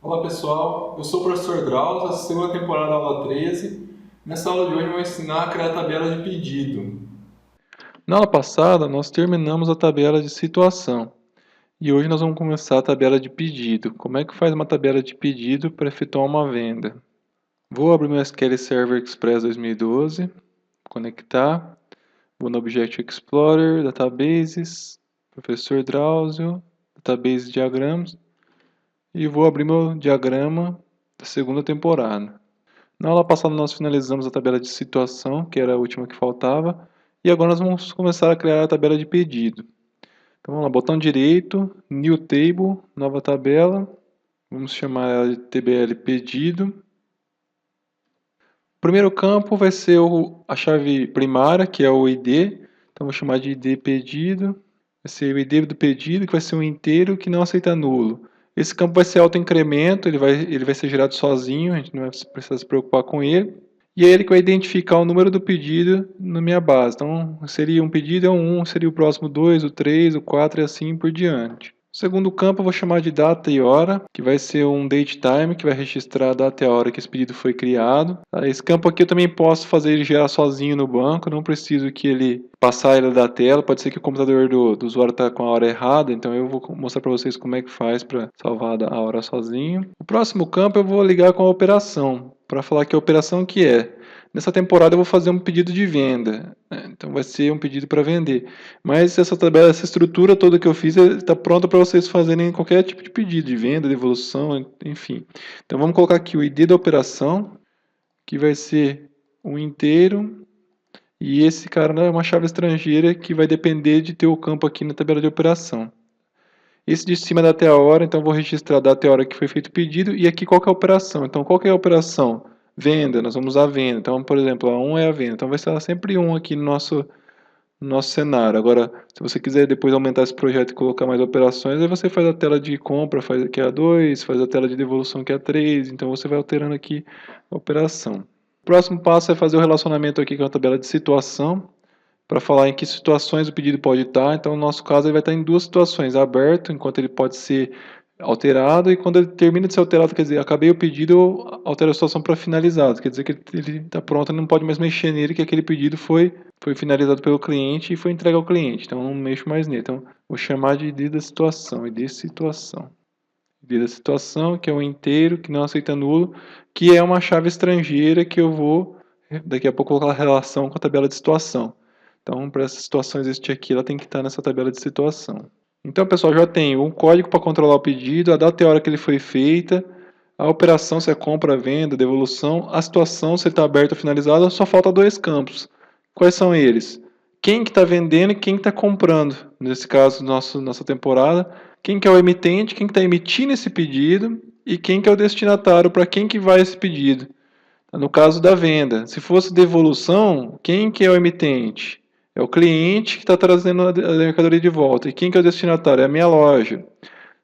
Olá pessoal, eu sou o professor Drauzio, essa segunda temporada, aula 13. Nessa aula de hoje eu vou ensinar a criar a tabela de pedido. Na aula passada, nós terminamos a tabela de situação e hoje nós vamos começar a tabela de pedido. Como é que faz uma tabela de pedido para efetuar uma venda? Vou abrir meu SQL Server Express 2012, conectar, vou no Object Explorer, Databases, Professor Drauzio, Database Diagrams e vou abrir meu diagrama da segunda temporada. Na aula passada nós finalizamos a tabela de situação, que era a última que faltava, e agora nós vamos começar a criar a tabela de pedido. Então vamos lá, botão direito, New Table, nova tabela, vamos chamar ela de TBL pedido. O primeiro campo vai ser a chave primária, que é o ID, então vou chamar de ID pedido. Vai ser o ID do pedido, que vai ser um inteiro que não aceita nulo. Esse campo vai ser autoincremento, ele vai ser gerado sozinho, a gente não vai precisar se preocupar com ele. E é ele que vai identificar o número do pedido na minha base. Então, seria um pedido é o 1, seria o próximo 2, o 3, o 4 e assim por diante. O segundo campo eu vou chamar de data e hora, que vai ser um date time, que vai registrar a data e a hora que esse pedido foi criado. Esse campo aqui eu também posso fazer ele gerar sozinho no banco, não preciso que ele passar ele da tela. Pode ser que o computador do usuário está com a hora errada, então eu vou mostrar para vocês como é que faz para salvar a hora sozinho. O próximo campo eu vou ligar com a operação, para falar que a operação que é. Nessa temporada eu vou fazer um pedido de venda, né? Então vai ser um pedido para vender. Mas essa tabela, essa estrutura toda que eu fiz está pronta para vocês fazerem qualquer tipo de pedido de venda, de evolução, enfim. Então vamos colocar aqui o ID da operação, que vai ser um inteiro, e esse cara é uma chave estrangeira que vai depender de ter o campo aqui na tabela de operação. Esse de cima dá até a hora, então vou registrar a data e a hora que foi feito o pedido, e aqui qual que é a operação. Então qual que é a operação? Venda, nós vamos usar venda. Então, por exemplo, a 1 é a venda. Então vai estar sempre 1 aqui no nosso cenário. Agora, se você quiser depois aumentar esse projeto e colocar mais operações, aí você faz a tela de compra, faz aqui a 2, faz a tela de devolução que é a 3, então você vai alterando aqui a operação. O próximo passo é fazer o relacionamento aqui com a tabela de situação, para falar em que situações o pedido pode estar. Então, no nosso caso, ele vai estar em duas situações: aberto, enquanto ele pode ser alterado, e quando ele termina de ser alterado, quer dizer, acabei o pedido, eu altero a situação para finalizado, quer dizer que ele está pronto, não pode mais mexer nele, que aquele pedido foi finalizado pelo cliente e foi entregue ao cliente, então não mexo mais nele. Então, vou chamar de ID da situação, ID situação. ID da situação, que é um inteiro, que não aceita nulo, que é uma chave estrangeira que eu vou, daqui a pouco, colocar relação com a tabela de situação. Então, para essa situação existir aqui, ela tem que estar nessa tabela de situação. Então, pessoal, já tem um código para controlar o pedido, a data e a hora que ele foi feita, a operação, se é compra, venda, devolução, a situação, se ele está aberto ou finalizado, só falta dois campos. Quais são eles? Quem que está vendendo e quem está comprando. Nesse caso, nossa temporada, quem que é o emitente, quem que está emitindo esse pedido e quem que é o destinatário, para quem que vai esse pedido. No caso da venda, se fosse devolução, quem que é o emitente? É o cliente que está trazendo a mercadoria de volta. E quem que é o destinatário? É a minha loja.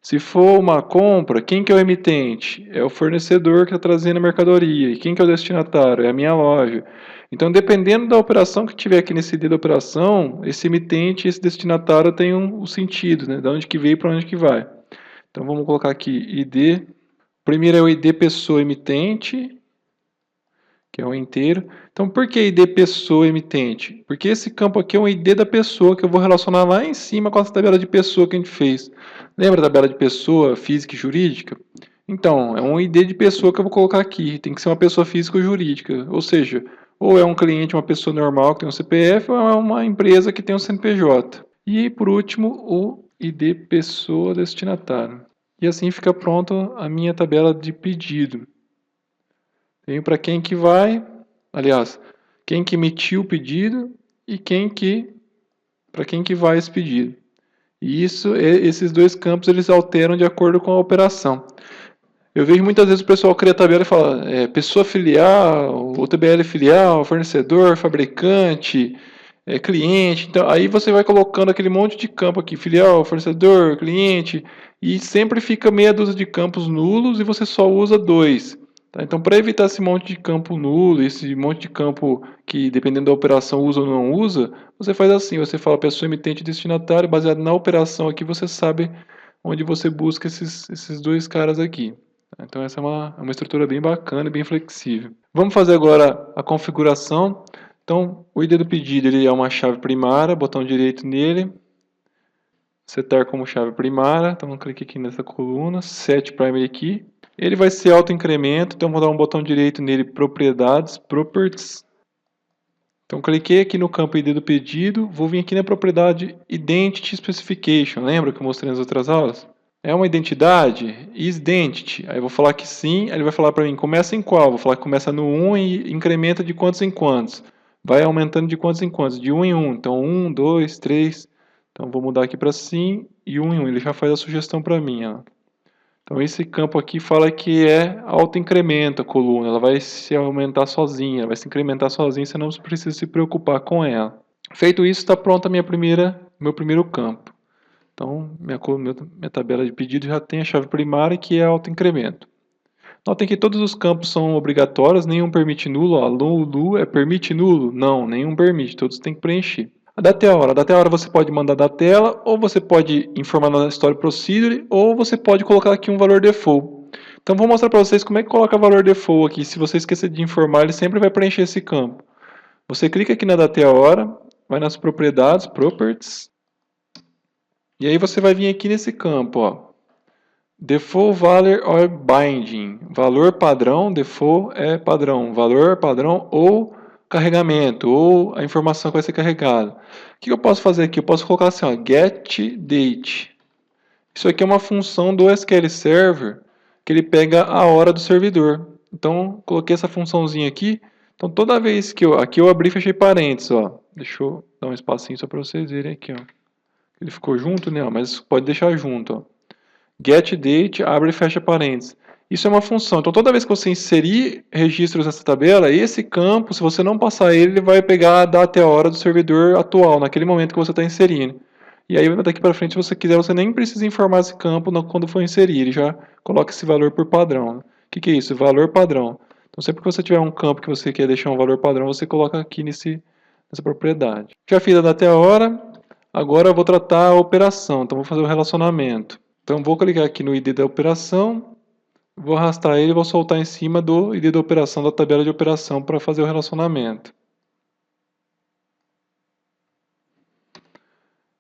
Se for uma compra, quem que é o emitente? É o fornecedor que está trazendo a mercadoria. E quem que é o destinatário? É a minha loja. Então, dependendo da operação que tiver aqui nesse ID da operação, esse emitente e esse destinatário tem um sentido, né? De onde que veio e para onde que vai. Então, vamos colocar aqui ID. Primeiro é o ID pessoa emitente, que é um inteiro. Então, por que ID pessoa emitente? Porque esse campo aqui é um ID da pessoa que eu vou relacionar lá em cima com essa tabela de pessoa que a gente fez. Lembra da tabela de pessoa física e jurídica? Então, é um ID de pessoa que eu vou colocar aqui. Tem que ser uma pessoa física ou jurídica. Ou seja, ou é um cliente, uma pessoa normal que tem um CPF, ou é uma empresa que tem um CNPJ. E, por último, o ID pessoa destinatário. E assim fica pronta a minha tabela de pedido. Tenho para quem que vai, aliás, quem que emitiu o pedido e para quem que vai esse pedido. E esses dois campos eles alteram de acordo com a operação. Eu vejo muitas vezes o pessoal cria tabela e fala pessoa filial, ou TBL filial, fornecedor, fabricante, cliente. Então, aí você vai colocando aquele monte de campo aqui, filial, fornecedor, cliente, e sempre fica meia dúzia de campos nulos e você só usa dois. Tá? Então, para evitar esse monte de campo nulo, esse monte de campo que, dependendo da operação, usa ou não usa, você faz assim, você fala pessoa emitente e destinatário, baseado na operação aqui, você sabe onde você busca esses dois caras aqui. Então essa é uma estrutura bem bacana e bem flexível. Vamos fazer agora a configuração. Então o ID do pedido ele é uma chave primária, botão direito nele, setar como chave primária, então clique aqui nessa coluna, set primary key. Ele vai ser auto-incremento, então vou dar um botão direito nele, propriedades, properties. Então cliquei aqui no campo ID do pedido, vou vir aqui na propriedade Identity Specification, lembra que eu mostrei nas outras aulas? É uma identidade? Is-identity. Aí eu vou falar que sim, aí ele vai falar para mim, começa em qual? Vou falar que começa no 1 e incrementa de quantos em quantos. Vai aumentando de quantos em quantos, de 1 em 1. Então 1, 2, 3. Então vou mudar aqui para sim e 1 em 1. Ele já faz a sugestão para mim. Ó. Então esse campo aqui fala que é auto-incremento a coluna. Ela vai se aumentar sozinha, vai se incrementar sozinha, você não precisa se preocupar com ela. Feito isso, está pronta a meu primeiro campo. Então, minha tabela de pedido já tem a chave primária, que é auto-incremento. Notem que todos os campos são obrigatórios, nenhum permite nulo. Ó, nulo é permite nulo? Não, nenhum permite, todos têm que preencher. A data e a hora. A data e a hora você pode mandar da tela, ou você pode informar na Story Procedure, ou você pode colocar aqui um valor default. Então, vou mostrar para vocês como é que coloca valor default aqui. Se você esquecer de informar, ele sempre vai preencher esse campo. Você clica aqui na data e a hora, vai nas propriedades, properties, e aí você vai vir aqui nesse campo, ó. Default value or binding. Valor padrão, default é padrão. Valor padrão ou carregamento, ou a informação que vai ser carregada. O que eu posso fazer aqui? Eu posso colocar assim, ó, get date. Isso aqui é uma função do SQL Server que ele pega a hora do servidor. Então, coloquei essa funçãozinha aqui. Então, toda vez que aqui eu abri e fechei parênteses, ó. Deixa eu dar um espacinho só para vocês verem aqui, ó. Ele ficou junto, né? Mas pode deixar junto, ó. Get date, abre e fecha parênteses. Isso é uma função. Então, toda vez que você inserir registros nessa tabela, esse campo, se você não passar ele, ele vai pegar a data e a hora do servidor atual, naquele momento que você está inserindo. E aí, daqui para frente, se você quiser, você nem precisa informar esse campo quando for inserir. Ele já coloca esse valor por padrão. O que é isso? Valor padrão. Então, sempre que você tiver um campo que você quer deixar um valor padrão, você coloca aqui nessa propriedade. Já fiz a data e a hora. Agora eu vou tratar a operação. Então, vou fazer o relacionamento. Então, vou clicar aqui no ID da operação, vou arrastar ele e vou soltar em cima do ID da operação, da tabela de operação, para fazer o relacionamento.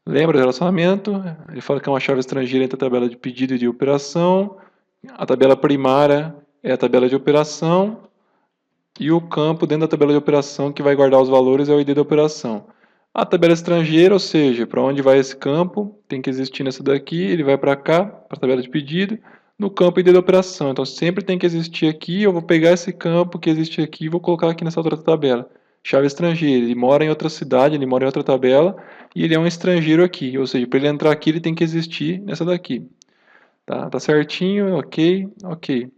Lembra do relacionamento? Ele fala que é uma chave estrangeira entre a tabela de pedido e de operação. A tabela primária é a tabela de operação. E o campo dentro da tabela de operação que vai guardar os valores é o ID da operação. A tabela estrangeira, ou seja, para onde vai esse campo, tem que existir nessa daqui, ele vai para cá, para a tabela de pedido, no campo ID da operação. Então sempre tem que existir aqui, eu vou pegar esse campo que existe aqui e vou colocar aqui nessa outra tabela. Chave estrangeira, ele mora em outra cidade, ele mora em outra tabela, e ele é um estrangeiro aqui, ou seja, para ele entrar aqui ele tem que existir nessa daqui. Tá certinho, ok, ok.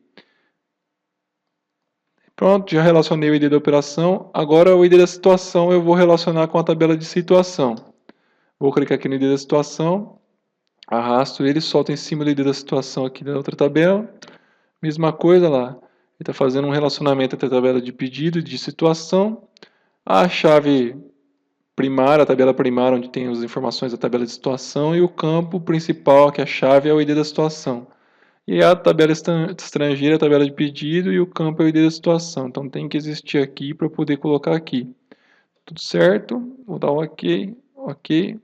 Pronto, já relacionei o ID da operação. Agora o ID da situação eu vou relacionar com a tabela de situação. Vou clicar aqui no ID da situação, arrasto ele, solto em cima do ID da situação aqui da outra tabela. Mesma coisa lá, ele está fazendo um relacionamento entre a tabela de pedido e de situação. A chave primária, a tabela primária onde tem as informações da tabela de situação, e o campo principal, que é a chave, é o ID da situação. E a tabela estrangeira, a tabela de pedido, e o campo é o ID da situação. Então tem que existir aqui para eu poder colocar aqui. Tudo certo, vou dar um ok, ok.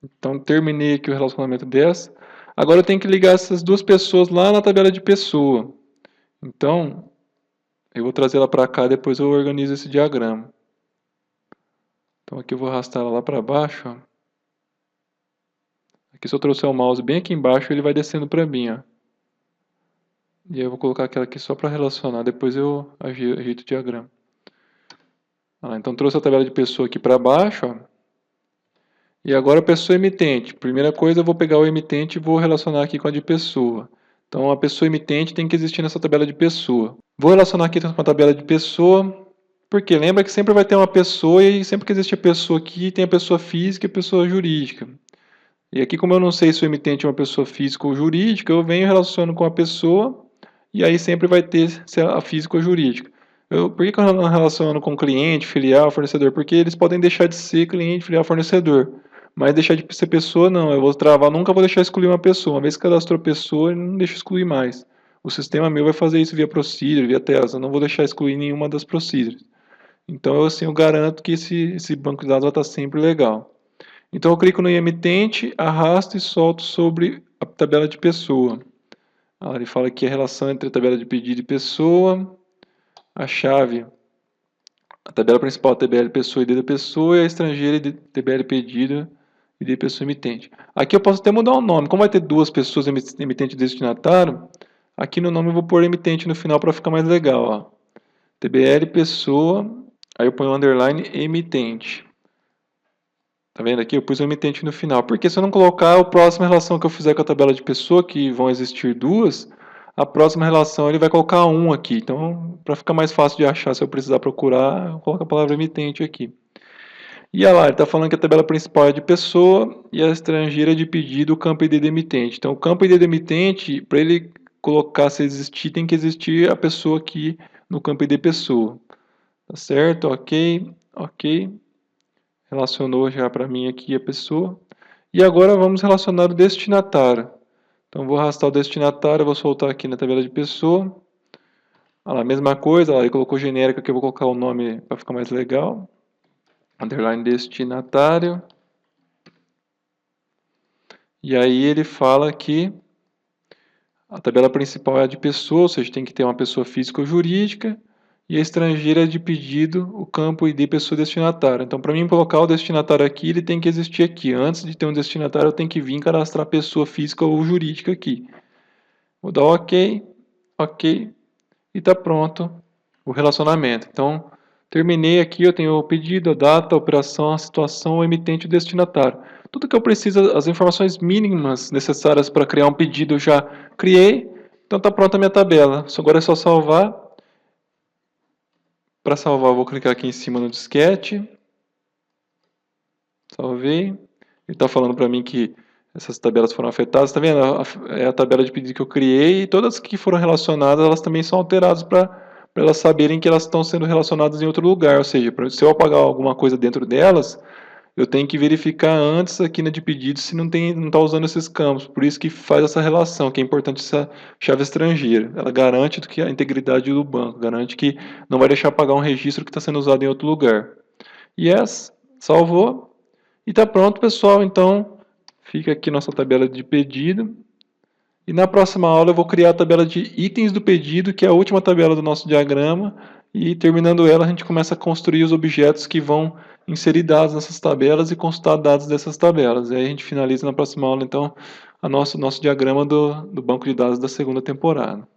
Então terminei aqui o relacionamento dessa. Agora eu tenho que ligar essas duas pessoas lá na tabela de pessoa. Então eu vou trazer ela para cá, depois eu organizo esse diagrama. Então aqui eu vou arrastar ela lá para baixo. Ó. Aqui se eu trouxer o mouse bem aqui embaixo, ele vai descendo para mim. Ó. E aí eu vou colocar aquela aqui só para relacionar, depois eu ajeito o diagrama. Então trouxe a tabela de pessoa aqui para baixo. Ó. E agora a pessoa emitente. Primeira coisa, eu vou pegar o emitente e vou relacionar aqui com a de pessoa. Então a pessoa emitente tem que existir nessa tabela de pessoa. Vou relacionar aqui com a tabela de pessoa, porque lembra que sempre vai ter uma pessoa e sempre que existe a pessoa aqui, tem a pessoa física e a pessoa jurídica. E aqui, como eu não sei se o emitente é uma pessoa física ou jurídica, eu venho e relaciono com a pessoa, e aí sempre vai ter se a física ou jurídica. Por que eu não relaciono com cliente, filial, fornecedor? Porque eles podem deixar de ser cliente, filial, fornecedor. Mas deixar de ser pessoa, não. Eu vou travar, nunca vou deixar excluir uma pessoa. Uma vez que cadastrou pessoa, ele não deixa excluir mais. o sistema meu vai fazer isso via procedure, via telas. Eu não vou deixar excluir nenhuma das procedures. Então, assim, eu garanto que esse banco de dados vai estar sempre legal. Então, eu clico no emitente, arrasto e solto sobre a tabela de pessoa. Ele fala que a relação entre a tabela de pedido e pessoa, a chave, a tabela principal, TBL pessoa, ID da pessoa, e a estrangeira, TBL pedido, ID pessoa emitente. Aqui eu posso até mudar o nome. Como vai ter duas pessoas, emitente e destinatário, aqui no nome eu vou pôr emitente no final para ficar mais legal. Ó. TBL pessoa, aí eu ponho underline emitente. Tá vendo aqui? Eu pus o emitente no final. Porque se eu não colocar a próxima relação que eu fizer com a tabela de pessoa, que vão existir duas, a próxima relação ele vai colocar um aqui. Então, para ficar mais fácil de achar, se eu precisar procurar, eu coloco a palavra emitente aqui. E olha lá, ele está falando que a tabela principal é de pessoa e a estrangeira é de pedido, o campo ID do emitente. Então, o campo ID do emitente, para ele colocar se existir, tem que existir a pessoa aqui no campo ID pessoa. Tá certo? Ok, ok. Relacionou já para mim aqui a pessoa. E agora vamos relacionar o destinatário. Então, vou arrastar o destinatário, vou soltar aqui na tabela de pessoa. Olha lá, mesma coisa, ele colocou genérico aqui, eu vou colocar o nome para ficar mais legal. Underline destinatário. E aí ele fala que a tabela principal é a de pessoa, ou seja, tem que ter uma pessoa física ou jurídica. E a estrangeira é de pedido, o campo ID pessoa destinatária. Então, para mim colocar o destinatário aqui, ele tem que existir aqui. Antes de ter um destinatário, eu tenho que vir cadastrar pessoa física ou jurídica aqui. Vou dar OK, OK, e está pronto o relacionamento. Então, terminei aqui, eu tenho o pedido, a data, a operação, a situação, o emitente e o destinatário. Tudo que eu preciso, as informações mínimas necessárias para criar um pedido eu já criei. Então, está pronta a minha tabela. Agora é só salvar. Para salvar, eu vou clicar aqui em cima no disquete. Salvei. Ele está falando para mim que essas tabelas foram afetadas. Está vendo? É a tabela de pedido que eu criei e todas que foram relacionadas, elas também são alteradas para elas saberem que elas estão sendo relacionadas em outro lugar. Ou seja, se eu apagar alguma coisa dentro delas, eu tenho que verificar antes aqui na de pedido se não está usando esses campos. Por isso que faz essa relação, que é importante essa chave estrangeira. Ela garante que a integridade do banco, garante que não vai deixar apagar um registro que está sendo usado em outro lugar. Yes, salvou. E está pronto, pessoal. Então, fica aqui nossa tabela de pedido. E na próxima aula eu vou criar a tabela de itens do pedido, que é a última tabela do nosso diagrama. E terminando ela, a gente começa a construir os objetos que vão inserir dados nessas tabelas e consultar dados dessas tabelas. E aí a gente finaliza na próxima aula, então, nosso diagrama do banco de dados da segunda temporada.